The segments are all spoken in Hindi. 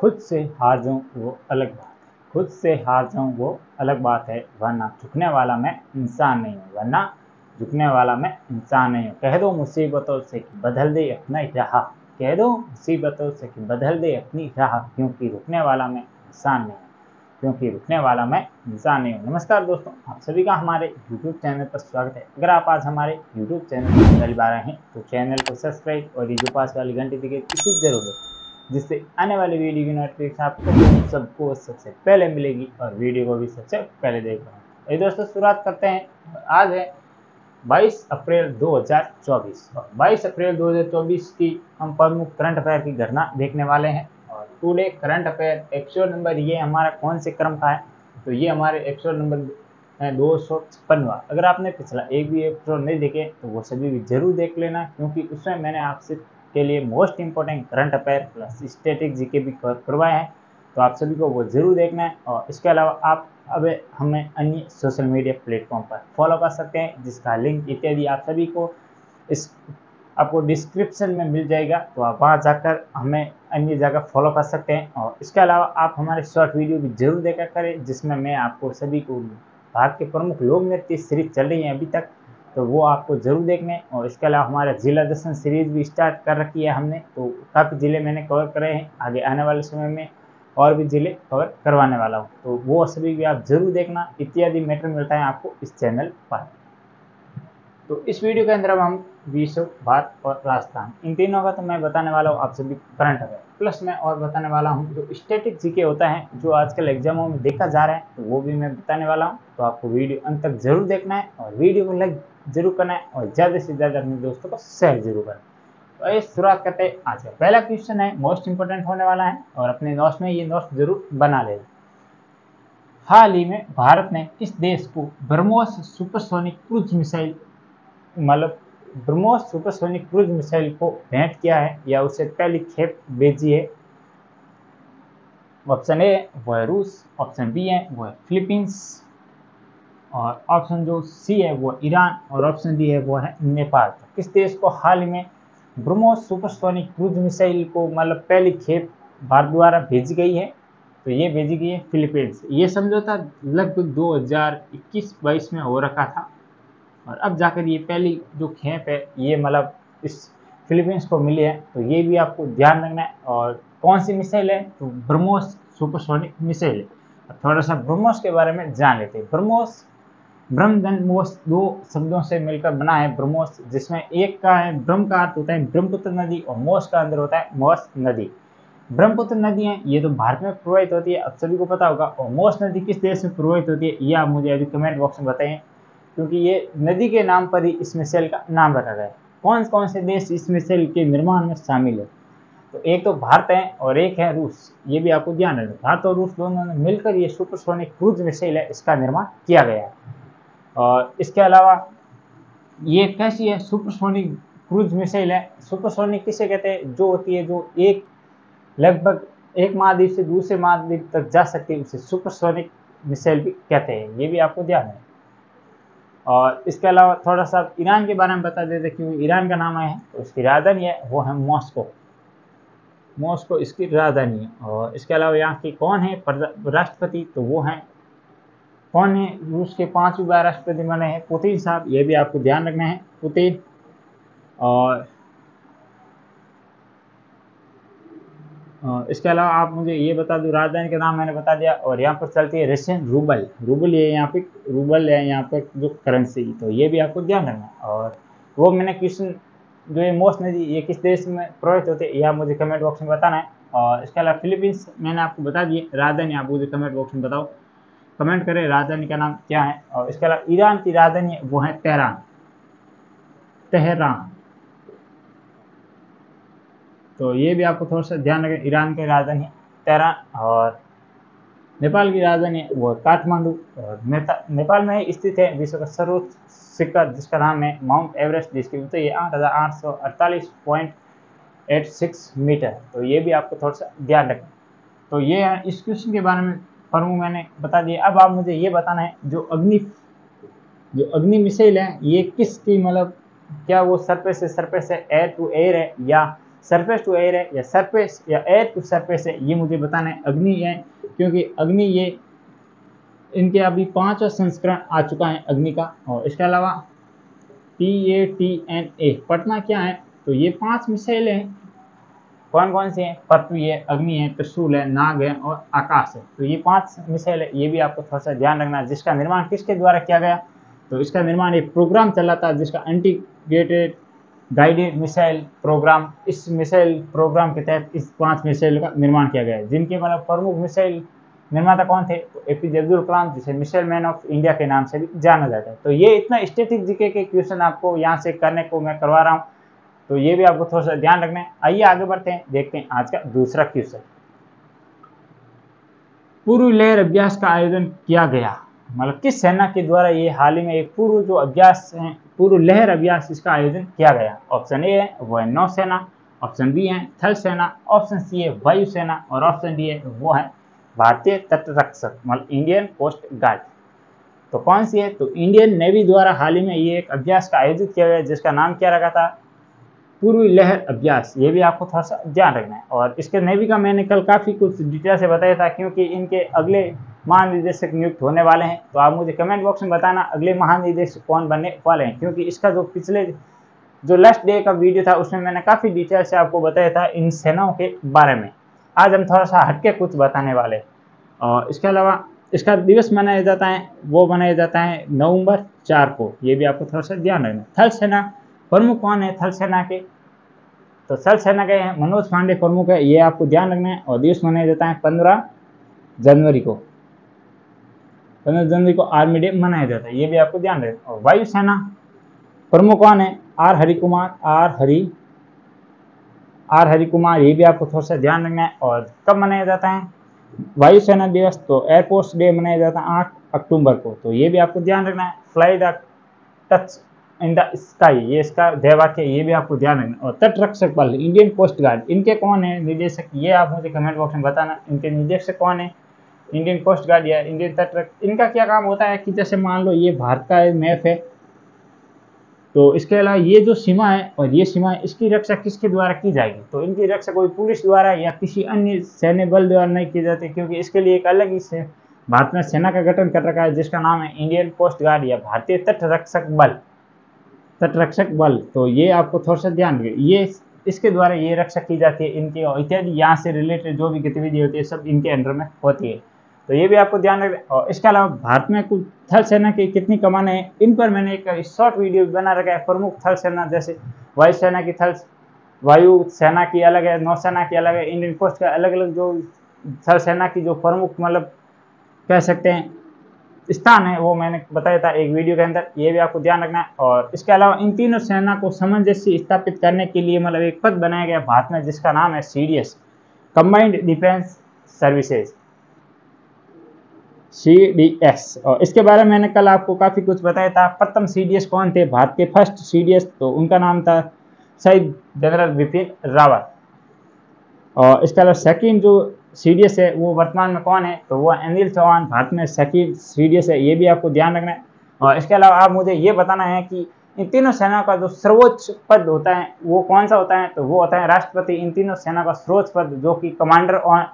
खुद से हार जाऊं वो अलग बात है, खुद से हार जाऊं वो अलग बात है, वरना झुकने वाला मैं इंसान नहीं हूँ, वरना झुकने वाला मैं इंसान नहीं हूँ। कह दो मुसीबतों से कि बदल दे अपना राह, कह दो मुसीबतों से कि बदल दे अपनी राह, क्योंकि रुकने वाला मैं इंसान नहीं हूँ, क्योंकि रुकने वाला मैं इंसान नहीं हूँ। नमस्कार दोस्तों, आप सभी का हमारे YouTube चैनल पर स्वागत है। अगर आप आज हमारे YouTube चैनल पर पहली बार आए हैं तो चैनल को सब्सक्राइब और ये जो पास वाली घंटी दिखे इसे जरूर दो, जिससे आने वाली वीडियो की नोटिफिकेशन आपको सबको सबसे पहले मिलेगी और वीडियो को भी सबसे पहले देख पाएंगे। दोस्तों शुरुआत करते हैं। आज है 22 अप्रैल 2024 और 22 अप्रैल 2024 की हम प्रमुख करंट अफेयर की घटना देखने वाले हैं। और today current affair episode number ये हमारा कौन से क्रम का है, तो ये हमारे एपिसोड नंबर 256। अगर आपने पिछला एक भी एपिसोड नहीं देखे तो वो सभी भी जरूर देख लेना, क्योंकि उसमें मैंने आपसे के लिए most important current affair plus static GK भी करवाए हैं, तो आप सभी को वो जरूर देखना है। और इसके अलावा आप अब हमें अन्य सोशल मीडिया प्लेटफॉर्म पर फॉलो कर सकते हैं, जिसका लिंक इत्यादि आप सभी को इस आपको डिस्क्रिप्शन में मिल जाएगा, तो आप वहाँ जाकर हमें अन्य जगह फॉलो कर सकते हैं। और इसके अलावा आप हमारे शॉर्ट वीडियो भी जरूर देखा करें, जिसमें मैं आपको सभी को भारत के प्रमुख लोक नृत्य सीरीज चल रही है अभी तक, तो वो आपको जरूर देखने। और इसके अलावा हमारा जिला दर्शन सीरीज भी स्टार्ट कर रखी है हमने, तो काफ़ी ज़िले मैंने कवर करे हैं, आगे आने वाले समय में और भी ज़िले कवर करवाने वाला हूँ, तो वो सभी भी आप जरूर देखना। इत्यादि मैटर मिलता है आपको इस चैनल पर। तो इस वीडियो के अंदर अब हम विश्व, भारत और राजस्थान, इन तीनों का तो मैं बताने वाला हूँ आप सभी करंट अफेयर, प्लस मैं और बताने वाला हूँ जो स्टैटिक जीके होता है जो आजकल एग्जामों में देखा जा रहा है, तो वो भी मैं बताने वाला हूँ। तो आपको वीडियो अंत तक जरूर देखना है और वीडियो को लाइक जरूर करना है और ज़्यादा से ज़्यादा अपने दोस्तों को शेयर जरूर करना है। तो ये शुरुआत करते हैं। आज का पहला क्वेश्चन है, मोस्ट इंपोर्टेंट होने वाला है और अपने नोट्स में ये नोट्स जरूर बना लेना। हाल ही में भारत ने किस देश को ब्रह्मोस सुपरसोनिक क्रूज मिसाइल मतलब ब्रह्मोस सुपरसोनिक क्रूज मिसाइल को भेंट किया है या उसे पहली खेप भेजी है? ऑप्शन ए वो है रूस, ऑप्शन बी है वो है फिलीपींस, और ऑप्शन जो सी है वो ईरान, और ऑप्शन डी है वो है नेपाल। तो किस देश को हाल ही में ब्रह्मोस सुपरसोनिक क्रूज मिसाइल को मतलब पहली खेप भारत द्वारा भेजी गई है? तो ये भेजी गई है फिलीपींस। ये समझौता लगभग 2021-22 में हो रखा था और अब जाकर ये पहली जो खेप है ये मतलब इस फिलीपींस को मिली है, तो ये भी आपको ध्यान रखना है। और कौन सी मिसाइल है? तो ब्रह्मोस सुपरसोनिक मिसाइल है। थोड़ा सा ब्रह्मोस के बारे में जान लेते हैं। ब्रह्मोस ब्रह्मोस दो शब्दों से मिलकर बना है ब्रह्मोस, जिसमें एक का है ब्रह्म का अर्थ होता है ब्रह्मपुत्र नदी और मोस का अंदर होता है मोस नदी। ब्रह्मपुत्र नदी है ये तो भारत में प्रवाहित होती है, अब सभी को पता होगा। और मोस नदी किस देश में प्रवाहित होती है ये आप मुझे अभी कमेंट बॉक्स में बताएं, क्योंकि ये नदी के नाम पर ही इस मिसाइल का नाम रखा गया है। कौन कौन से देश इस मिसाइल के निर्माण में शामिल है? तो एक तो भारत है और एक है रूस, ये भी आपको ध्यान रखना। भारत और रूस दोनों ने मिलकर ये सुपरसोनिक क्रूज मिसाइल है इसका निर्माण किया गया है। और इसके अलावा ये कैसी है? सुपरसोनिक क्रूज मिसाइल है। सुपरसोनिक किसे कहते हैं? जो होती है जो एक लगभग एक महाद्वीप से दूसरे महाद्वीप तक जा सकती है, उसे सुपरसोनिक मिसाइल भी कहते हैं, ये भी आपको ध्यान है। और इसके अलावा थोड़ा सा ईरान के बारे में बता देते, क्योंकि ईरान का नाम है तो इसकी राजधानी है वो है मॉस्को। मॉस्को इसकी राजधानी है। और इसके अलावा यहाँ की कौन है राष्ट्रपति? तो वो हैं कौन है? रूस के 5वीं बार राष्ट्रपति बने हैं पुतिन साहब, ये भी आपको ध्यान रखना है, पुतिन। और इसके अलावा आप मुझे ये बता दूं, राजधानी का नाम मैंने बता दिया। और यहाँ पर चलती है रशियन रूबल, रूबल ये यहाँ पे रूबल है यहाँ पर जो करेंसी, तो ये भी आपको ध्यान रखना है। और वो मैंने क्वेश्चन जो ये मोस्ट नदी ये किस देश में प्रवाहित होते हैं यह मुझे कमेंट बॉक्स में बताना है। और इसके अलावा फिलीपींस मैंने आपको बता दिए, राजधानी आप मुझे कमेंट बॉक्स में बताओ, कमेंट करें राजधानी का नाम क्या है। और इसके अलावा ईरान की राजधानी वो है तेहरान, तेहरान। तो ये भी आपको थोड़ा सा ध्यान रखें, ईरान की राजधानी तेहरान। और नेपाल की राजधानी वो काठमांडू। और नेपाल में ही स्थित है विश्व का सर्वोच्च शिखर जिसका नाम है माउंट एवरेस्ट, जिसकी ऊंचाई 8,848.86 मीटर। तो ये भी आपको थोड़ा सा ध्यान रखें। तो ये है इस क्वेश्चन के बारे में प्रमुख मैंने बता दिया। अब आप मुझे ये बताना है जो अग्नि मिसाइल है ये किसकी मतलब क्या वो सरफेस से एयर टू एयर है या सरफेस टू एयर है या सरफेस या एयर टू सरफेस है, ये मुझे बताना है। अग्नि है, क्योंकि अग्नि ये इनके अभी 5वां संस्करण आ चुका है अग्नि का। और इसके अलावा PATNA पटना क्या है, तो ये 5 मिसाइल हैं। कौन कौन से हैं? पृथ्वी है, अग्नि है, त्रिशूल है, नाग है और आकाश है। तो ये 5 मिसाइल है, ये भी आपको थोड़ा सा ध्यान रखना है। जिसका निर्माण किसके द्वारा किया गया, तो इसका निर्माण एक प्रोग्राम चला था जिसका इंटीग्रेटेड गाइडेड मिसाइल प्रोग्राम। इस मिसाइल प्रोग्राम के तहत इस 5 मिसाइल का निर्माण किया गया है, जिनके मतलब प्रमुख मिसाइल निर्माता कौन थे, तो APJ अब्दुल कलाम, जिसे मिसाइल मैन ऑफ इंडिया के नाम से भी जाना जाता है। तो ये इतना स्टैटिक जीके के क्वेश्चन आपको यहाँ से करने को मैं करवा रहा हूँ, तो ये भी आपको थोड़ा सा ध्यान रखना है। आइए आगे बढ़ते हैं, देखते हैं आज का दूसरा क्वेश्चन। पूर्व लहर अभ्यास का आयोजन किया गया, मतलब किस सेना के द्वारा ये हाल ही में एक पूर्व जो अभ्यास है, पूर्व लहर अभ्यास, इसका आयोजन किया गया। ऑप्शन ए है वो है नौसेना, ऑप्शन बी है थल सेना, ऑप्शन सी है वायुसेना और ऑप्शन डी है वो है भारतीय तटरक्षक, मतलब इंडियन कोस्ट गार्ड। तो कौन सी है, तो इंडियन नेवी द्वारा हाल ही में ये एक अभ्यास का आयोजित किया गया जिसका नाम क्या रखा था, पूर्व लहर अभ्यास। ये भी आपको थोड़ा सा ध्यान रखना है। और इसके नेवी का मैंने कल काफ़ी कुछ डिटेल से बताया था, क्योंकि इनके अगले महानिदेशक नियुक्त होने वाले हैं। तो आप मुझे कमेंट बॉक्स में बताना अगले महानिदेशक कौन बनने वाले हैं, क्योंकि इसका जो पिछले जो लास्ट डे का वीडियो था उसमें मैंने काफ़ी डिटेल से आपको बताया था इन सेनाओं के बारे में। आज हम थोड़ा सा हटके कुछ बताने वाले। और इसके अलावा इसका दिवस मनाया जाता है, वो मनाया जाता है नवंबर 4 को। ये भी आपको थोड़ा सा ध्यान रखना। थल सेना प्रमुख कौन है थल सेना के, तो थल सेना के हैं मनोज पांडे प्रमुख है, ये आपको ध्यान रखना है। और दिवस मनाया जाता है 15 जनवरी को। 15 जनवरी को आर्मी डे मनाया जाता है, ये भी आपको ध्यान रखना। और वायुसेना प्रमुख कौन है, आर हरि कुमार, ये भी आपको थोड़ा सा ध्यान रखना है। और कब मनाया जाता है वायुसेना दिवस, तो एयरफोर्स डे मनाया जाता है 8 अक्टूबर को। तो ये भी आपको ध्यान रखना है। Fly the touch in the sky, ये इसका ध्येयवाक्य, ये भी आपको ध्यान रखना। और तटरक्षक बल इंडियन कोस्ट गार्ड, इनके कौन है निदेशक, ये आप मुझे कमेंट बॉक्स में बताना। इनके निदेशक कौन है, इंडियन कोस्ट गार्ड या इंडियन तटरक्षक। इनका क्या काम होता है कि जैसे मान लो ये भारत का मैप है, तो इसके अलावा ये जो सीमा है और ये सीमा है, इसकी रक्षा किसके द्वारा की जाएगी, तो इनकी रक्षा कोई पुलिस द्वारा या किसी अन्य सैन्य बल द्वारा नहीं की जाती, क्योंकि इसके लिए एक अलग ही से भारत में सेना का गठन कर रखा है जिसका नाम है इंडियन कोस्ट गार्ड या भारतीय तटरक्षक बल। तो ये आपको थोड़ा सा ध्यान रखिए, ये इसके द्वारा ये रक्षा की जाती है इनकी, और इत्यादि यहाँ से रिलेटेड जो भी गतिविधि होती है सब इनके अंडर में होती है। तो ये भी आपको ध्यान रखें। और इसके अलावा भारत में कुल थल सेना की कितनी कमानें हैं, इन पर मैंने एक शॉर्ट वीडियो बना रखा है। प्रमुख थल सेना जैसे वायुसेना की वायु सेना की अलग है, नौसेना की अलग है, इंडियन कोस्ट का अलग अलग जो थल सेना की जो प्रमुख मतलब कह सकते हैं स्थान है, वो मैंने बताया था एक वीडियो के अंदर, ये भी आपको ध्यान रखना है। और इसके अलावा इन तीनों सेना को सामंजस्य स्थापित करने के लिए मतलब एक पद बनाया गया भारत में जिसका नाम है CDS, combined defence services, CDS। और इसके बारे में मैंने कल आपको काफ़ी कुछ बताया था। प्रथम CDS कौन थे, भारत के फर्स्ट CDS, तो उनका नाम था शहीद जनरल बिपिन रावत। और इसके अलावा सेकंड जो CDS है वो वर्तमान में कौन है, तो वो अनिल चौहान, भारत में सेकंड CDS है, ये भी आपको ध्यान रखना है। और इसके अलावा आप मुझे ये बताना है कि इन तीनों सेना का जो सर्वोच्च पद होता है वो कौन सा होता है, तो वो होता है राष्ट्रपति। इन तीनों सेना का सर्वोच्च पद जो कि कमांडर और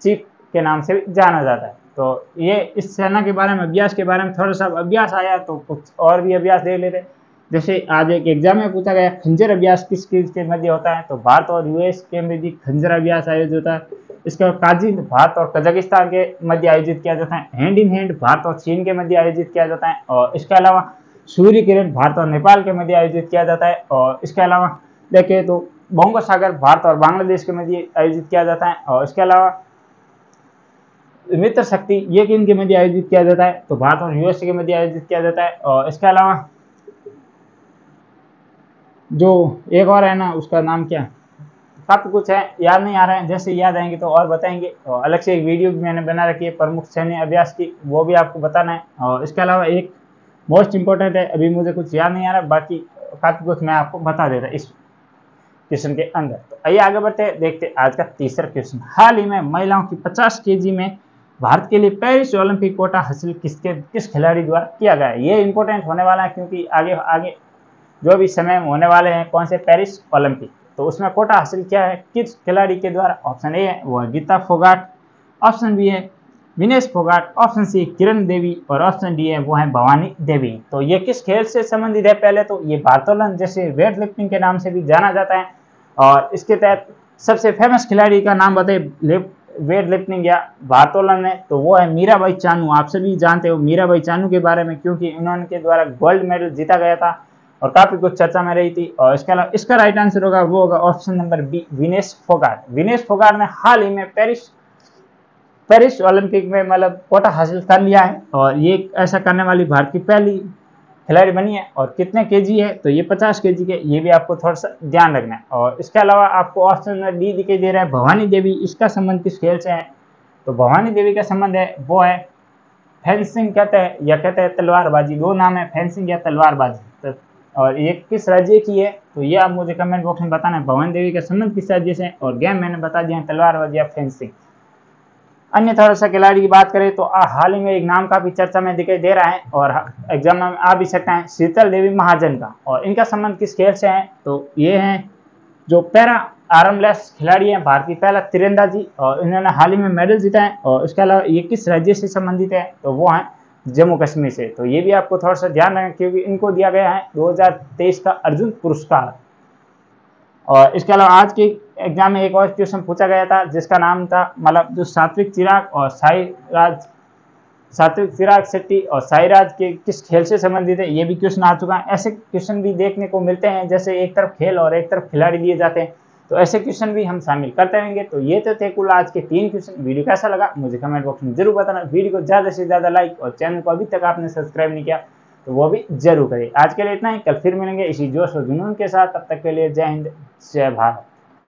चीफ के नाम से भी जाना जाता है। तो ये इस सेना के बारे में अभ्यास के बारे में थोड़ा सा अभ्यास आया, तो कुछ और भी अभ्यास देख लेते। जैसे आज एक एग्जाम में पूछा गया खंजर अभ्यास किस किस के मध्य होता है, तो भारत और US के मध्य खंजर अभ्यास आयोजित होता है। इसके बाद काजिन भारत और कजाकिस्तान के मध्य आयोजित किया जाता है। हैंड इन हैंड भारत और चीन के मध्य आयोजित किया जाता है। और इसके अलावा सूर्य किरण भारत और नेपाल के मध्य आयोजित किया जाता है। और इसके अलावा देखें तो बंगो सागर भारत और बांग्लादेश के मध्य आयोजित किया जाता है। और इसके अलावा मित्र शक्ति ये किन के मध्य आयोजित किया जाता है, तो भारत और US के मध्य आयोजित किया जाता है। और इसके अलावा जो एक और है ना, उसका नाम क्या, काफ़ी कुछ है, याद नहीं आ रहा है, जैसे याद आएंगे तो और बताएंगे। और अलग से एक वीडियो भी मैंने बना रखी है प्रमुख सैन्य अभ्यास की, वो भी आपको बताना है। और इसके अलावा एक मोस्ट इंपॉर्टेंट है, अभी मुझे कुछ याद नहीं आ रहा, बाकी काफ़ी कुछ मैं आपको बता देता इस क्वेश्चन के अंदर। तो आइए आगे बढ़ते हैं, देखते हैं आज का तीसरा क्वेश्चन। हाल ही में महिलाओं की 50 kg में भारत के लिए पेरिस ओलंपिक कोटा हासिल किस खिलाड़ी द्वारा किया गया है। ये इंपॉर्टेंट होने वाला है क्योंकि आगे आगे जो भी समय में होने वाले हैं कौन से पेरिस ओलंपिक। तो उसमें कोटा हासिल किया है किस खिलाड़ी के द्वारा? ऑप्शन ए है वो है गीता फोगाट, ऑप्शन बी है विनेश फोगाट, ऑप्शन सी किरण देवी और ऑप्शन डी है वो है भवानी देवी। तो ये किस खेल से संबंधित है? पहले तो ये भारोत्तोलन जैसे वेट लिफ्टिंग के नाम से भी जाना जाता है और इसके तहत सबसे फेमस खिलाड़ी का नाम बताइए वेट लिफ्टिंग या भारोत्तोलन में, तो वो है मीराबाई चानू। आप सभी जानते हो मीराबाई चानू के बारे में क्योंकि उन्होंने द्वारा गोल्ड मेडल जीता गया था और काफी कुछ चर्चा में रही थी। और इसके अलावा इसका राइट आंसर होगा वो होगा option number B Vinesh Phogat. Vinesh Phogat ने हाल ही में पेरिस ओलंपिक में मतलब कोटा हासिल कर लिया है और ये ऐसा करने वाली भारत की पहली खिलाड़ी बनी है। और कितने केजी है? तो ये 50 केजी के, ये भी आपको थोड़ा सा ध्यान रखना है। और इसके अलावा आपको ऑप्शन में डी दिखाई दे रहा है भवानी देवी, इसका संबंध किस खेल से है? तो भवानी देवी का संबंध है वो है फेंसिंग कहते हैं या कहते हैं तलवारबाजी, दो नाम है फेंसिंग या तलवारबाजी। और ये किस राज्य की है? तो ये आप मुझे कमेंट बॉक्स में बताना है भवानी देवी का संबंध किस राज्य से है। और गेम मैंने बता दिया है तलवारबाजी या फेंसिंग। अन्य थोड़ा सा खिलाड़ी की बात करें तो हाल ही में एक नाम काफी चर्चा में दिखाई दे रहा है और एग्जाम में आ भी सकता है, शीतल देवी महाजन का। और इनका संबंध किस खेल से है? तो ये है जो पैरा आर्मलेस खिलाड़ी है, भारतीय पहला तीरंदाजी और इन्होंने हाल ही में मेडल जीता है। और इसके अलावा ये किस राज्य से संबंधित है? तो वो है जम्मू कश्मीर से। तो ये भी आपको थोड़ा सा ध्यान रखें क्योंकि इनको दिया गया है 2023 का अर्जुन पुरस्कार। और इसके अलावा आज के एग्जाम में एक और क्वेश्चन पूछा गया था जिसका नाम था मतलब जो सात्विक चिराग शेट्टी और साईराज के किस खेल से संबंधित है, ये भी क्वेश्चन आ चुका है। ऐसे क्वेश्चन भी देखने को मिलते हैं जैसे एक तरफ खेल और एक तरफ खिलाड़ी दिए जाते हैं, तो ऐसे क्वेश्चन भी हम शामिल करते रहेंगे। तो ये तो थे कुल आज के 3 क्वेश्चन। वीडियो कैसा लगा मुझे कमेंट बॉक्स में जरूर बताना। वीडियो को ज़्यादा से ज़्यादा लाइक और चैनल को अभी तक आपने सब्सक्राइब नहीं किया तो वो भी जरूर करें। आज के लिए इतना ही, कल फिर मिलेंगे इसी जोश और जुनून के साथ। तब तक के लिए जय हिंद जय भारत।